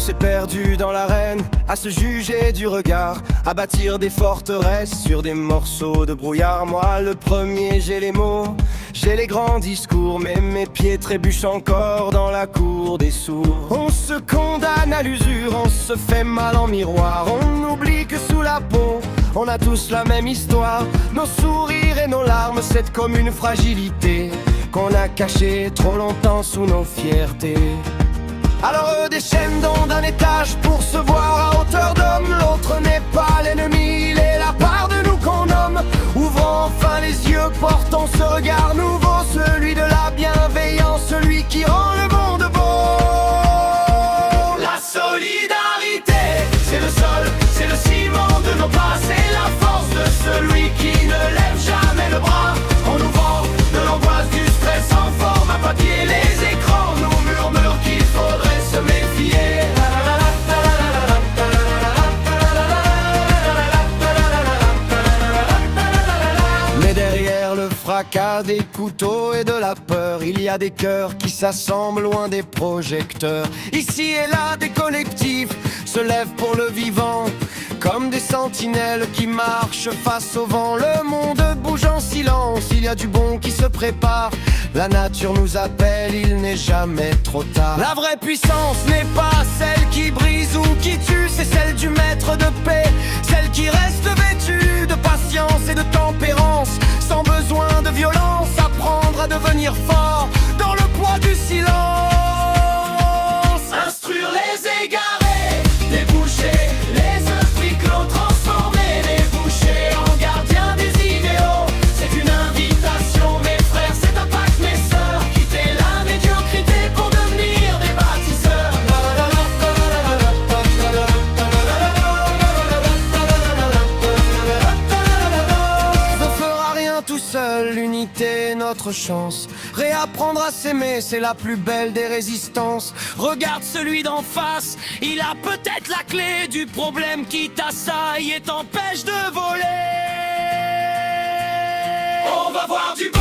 s'est perdu dans l'arène, à se juger du regard, à bâtir des forteresses sur des morceaux de brouillard. Moi le premier j'ai les mots, j'ai les grands discours, mais mes pieds trébuchent encore dans la cour des sourds. On se condamne à l'usure, on se fait mal en miroir, on oublie que sous la peau, on a tous la même histoire. Nos sourires et nos larmes, cette commune fragilité qu'on a cachée trop longtemps sous nos fiertés. Alors descendons d'un étage pour se voir à hauteur d'homme. L'autre n'est pas l'ennemi, il est la part de nous qu'on nomme. Ouvrons enfin les yeux, portons ce regard nouveau, celui de la bienveillance, celui qui rend le monde beau. La solidarité, c'est le sol, c'est le ciment de nos pas, c'est la force de celui qui ne lève jamais le bras. On nous vend de l'angoisse, du stress en forme à papier, les écrans nous murmurent qu'il faudrait se méfier. Mais derrière le fracas des couteaux et de la peur, il y a des cœurs qui s'assemblent loin des projecteurs. Ici et là des collectifs se lèvent pour le vivant, comme des sentinelles qui marchent face au vent. Le monde bouge en silence, il y a du bon qui se prépare. La nature nous appelle, il n'est jamais trop tard. La vraie puissance n'est pas celle qui brise ou qui tue, c'est celle du maître de paix, celle qui reste vêtue de patience et de tempérance, sans besoin de violence, apprendre à devenir fort dans le poids du silence. Instruire les égarés, déboucher les esprits clos, transformer les bouchers en gardiens des idéaux. C'est une invitation, mes frères, c'est un pacte, mes sœurs. Quitter la médiocrité pour devenir des bâtisseurs. Ne fera rien tout seul, l'unité est notre chance. Réapprendre à s'aimer, c'est la plus belle des résistances. Regarde celui d'en face, il a peut-être la clé du problème qui t'assaille et t'empêche de voler. On va voir du bon.